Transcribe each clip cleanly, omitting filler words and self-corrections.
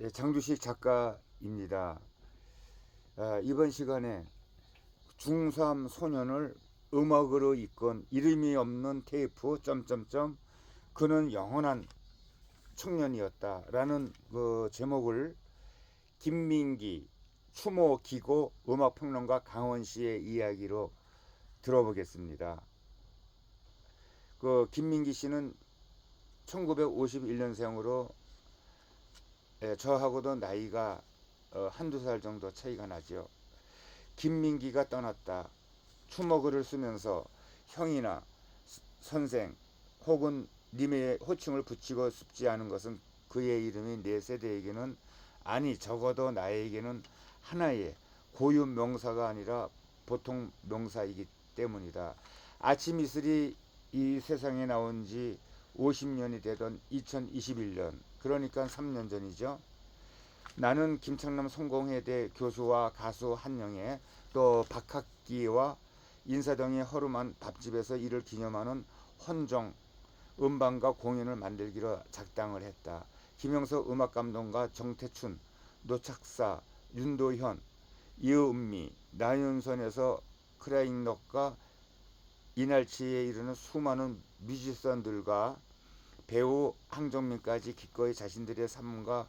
예, 장두식 작가입니다. 이번 시간에 중3 소년을 음악으로 이끈 이름이 없는 테이프 점점점 그는 영원한 청년이었다라는 그 제목을 김민기 추모 기고 음악평론가 강원 씨의 이야기로 들어보겠습니다. 그 김민기 씨는 1951년생으로 저하고도 나이가 한두 살 정도 차이가 나죠. 김민기가 떠났다. 추모글을 쓰면서 형이나 선생 혹은 님의 호칭을 붙이고 싶지 않은 것은 그의 이름이 내 세대에게는, 아니 적어도 나에게는 하나의 고유 명사가 아니라 보통 명사이기 때문이다. 아침 이슬이 이 세상에 나온 지 50년이 되던 2021년, 그러니까 3년 전이죠. 나는 김창남 성공회대 교수와 가수 한영애, 또 박학기와 인사동의 허름한 밥집에서 이를 기념하는 헌정 음반과 공연을 만들기로 작당을 했다. 김영석 음악감독과 정태춘, 노착사, 윤도현, 이은미, 나윤선에서 크라잉넛과 이날치에 이르는 수많은 뮤지션들과 배우 황정민까지 기꺼이 자신들의 삶과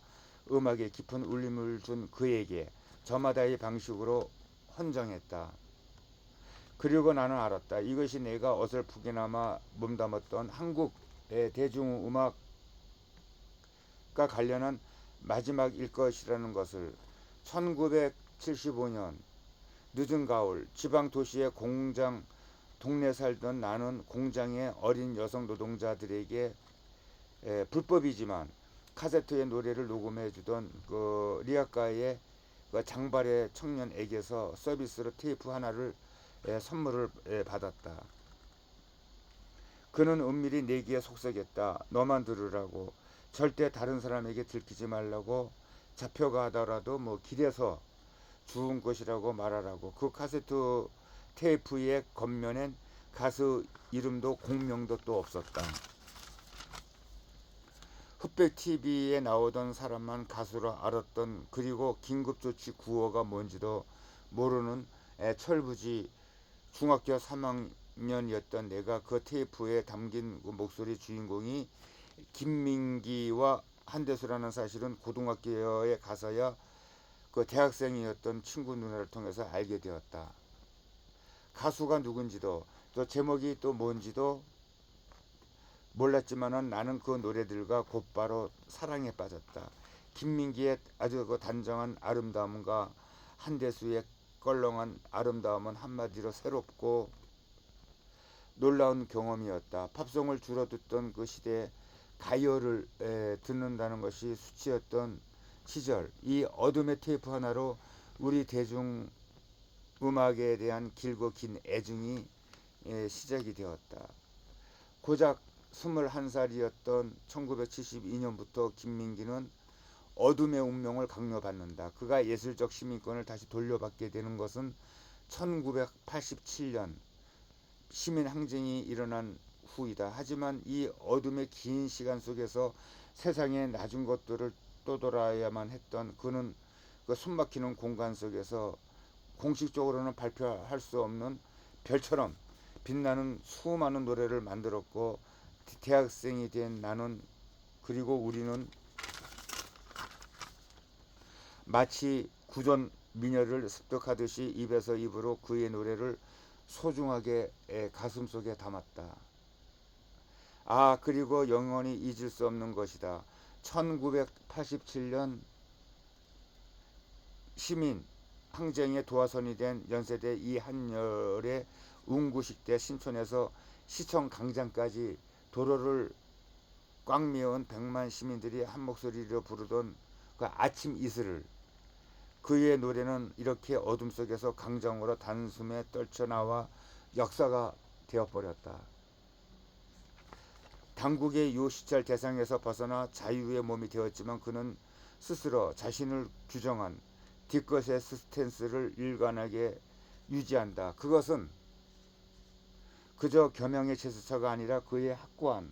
음악에 깊은 울림을 준 그에게 저마다의 방식으로 헌정했다. 그리고 나는 알았다. 이것이 내가 어설프게나마 몸담았던 한국의 대중음악과 관련한 마지막일 것이라는 것을. 1975년 늦은 가을, 지방 도시의 공장 동네 살던 나는 공장의 어린 여성 노동자들에게 불법이지만 카세트의 노래를 녹음해 주던 그 리아카의 그 장발의 청년에게서 서비스로 테이프 하나를 선물을 받았다. 그는 은밀히 내기에 속삭였다. 너만 들으라고. 절대 다른 사람에게 들키지 말라고. 잡혀가더라도 뭐 길에서 주운 것이라고 말하라고. 그 카세트 테이프의 겉면엔 가수 이름도 공명도 또 없었다. 흑백 TV에 나오던 사람만 가수로 알았던, 그리고 긴급조치 구호가 뭔지도 모르는 철부지 중학교 3학년이었던 내가 그 테이프에 담긴 그 목소리 주인공이 김민기와 한대수라는 사실은 고등학교에 가서야 그 대학생이었던 친구 누나를 통해서 알게 되었다. 가수가 누군지도 또 제목이 또 뭔지도 몰랐지만은 나는 그 노래들과 곧바로 사랑에 빠졌다. 김민기의 아주 그 단정한 아름다움과 한대수의 껄렁한 아름다움은 한마디로 새롭고 놀라운 경험이었다. 팝송을 주로 듣던 그 시대에 가요를 듣는다는 것이 수치였던 시절, 이 어둠의 테이프 하나로 우리 대중 음악에 대한 길고 긴 애증이 시작이 되었다. 고작 21살이었던 1972년부터 김민기는 어둠의 운명을 강요받는다. 그가 예술적 시민권을 다시 돌려받게 되는 것은 1987년 시민항쟁이 일어난 후이다. 하지만 이 어둠의 긴 시간 속에서 세상의 낮은 것들을 떠돌아야만 했던 그는 그 숨막히는 공간 속에서 공식적으로는 발표할 수 없는 별처럼 빛나는 수많은 노래를 만들었고, 대학생이 된 나는, 그리고 우리는 마치 구전 미녀를 습득하듯이 입에서 입으로 그의 노래를 소중하게 가슴속에 담았다. 아, 그리고 영원히 잊을 수 없는 것이다. 1987년 시민 항쟁의 도화선이 된 연세대 이한열의 운구식대 신촌에서 시청 광장까지 도로를 꽉 메운 100만 시민들이 한 목소리로 부르던 그 아침 이슬을, 그의 노래는 이렇게 어둠 속에서 광장으로 단숨에 떨쳐나와 역사가 되어버렸다. 당국의 요시찰 대상에서 벗어나 자유의 몸이 되었지만 그는 스스로 자신을 규정한 뒤끝의 스탠스를 일관하게 유지한다. 그것은 그저 겸양의 제스처가 아니라 그의 확고한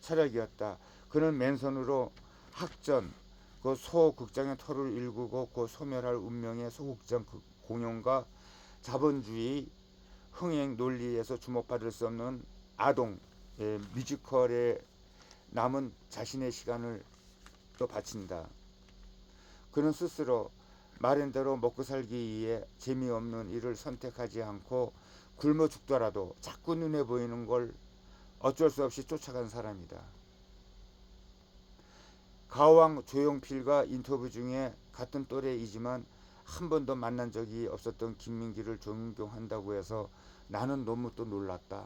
철학이었다. 그는 맨손으로 학전, 그 소극장의 터를 일구고 그 소멸할 운명의 소극장 공연과 자본주의 흥행 논리에서 주목받을 수 없는 아동 뮤지컬에 남은 자신의 시간을 또 바친다. 그는 스스로 마련대로 먹고 살기 위해 재미없는 일을 선택하지 않고 굶어 죽더라도 자꾸 눈에 보이는 걸 어쩔 수 없이 쫓아간 사람이다. 가왕 조용필과 인터뷰 중에 같은 또래이지만 한 번도 만난 적이 없었던 김민기를 존경한다고 해서 나는 너무 또 놀랐다.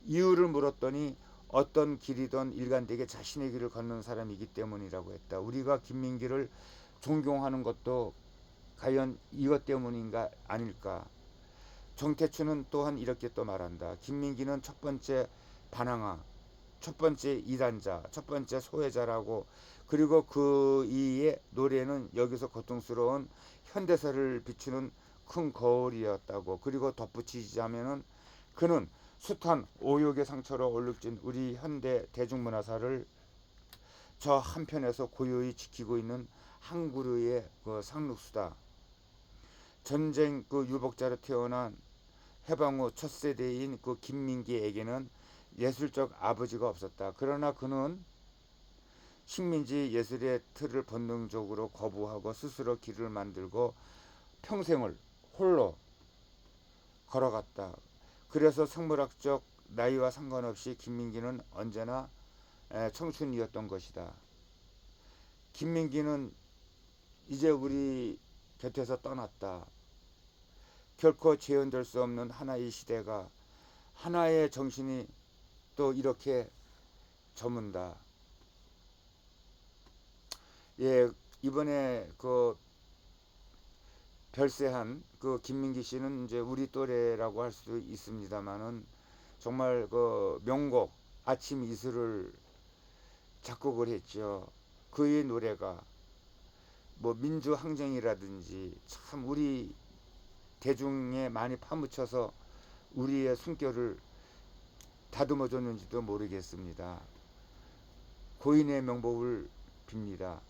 이유를 물었더니 어떤 길이든 일관되게 자신의 길을 걷는 사람이기 때문이라고 했다. 우리가 김민기를 존경하는 것도 과연 이것 때문인가 아닐까. 정태춘은 또한 이렇게 또 말한다. 김민기는 첫 번째 반항아, 첫 번째 이단자, 첫 번째 소외자라고, 그리고 그 이의 노래는 여기서 고통스러운 현대사를 비추는 큰 거울이었다고. 그리고 덧붙이자면은 그는 숱한 오욕의 상처로 얼룩진 우리 현대 대중문화사를 저 한편에서 고요히 지키고 있는 한 그루의 그 상록수다. 전쟁 그 유복자로 태어난 해방 후 첫 세대인 그 김민기에게는 예술적 아버지가 없었다. 그러나 그는 식민지 예술의 틀을 본능적으로 거부하고 스스로 길을 만들고 평생을 홀로 걸어갔다. 그래서 생물학적 나이와 상관없이 김민기는 언제나 청춘이었던 것이다. 김민기는 이제 우리 곁에서 떠났다. 결코 재현될 수 없는 하나의 시대가, 하나의 정신이 또 이렇게 저문다. 예, 이번에 그 별세한 그 김민기 씨는 이제 우리 또래라고 할 수도 있습니다만은 정말 그 명곡 아침 이슬을 작곡을 했죠. 그의 노래가 뭐 민주항쟁이라든지 참 우리 대중에 많이 파묻혀서 우리의 숨결을 다듬어 줬는지도 모르겠습니다. 고인의 명복을 빕니다.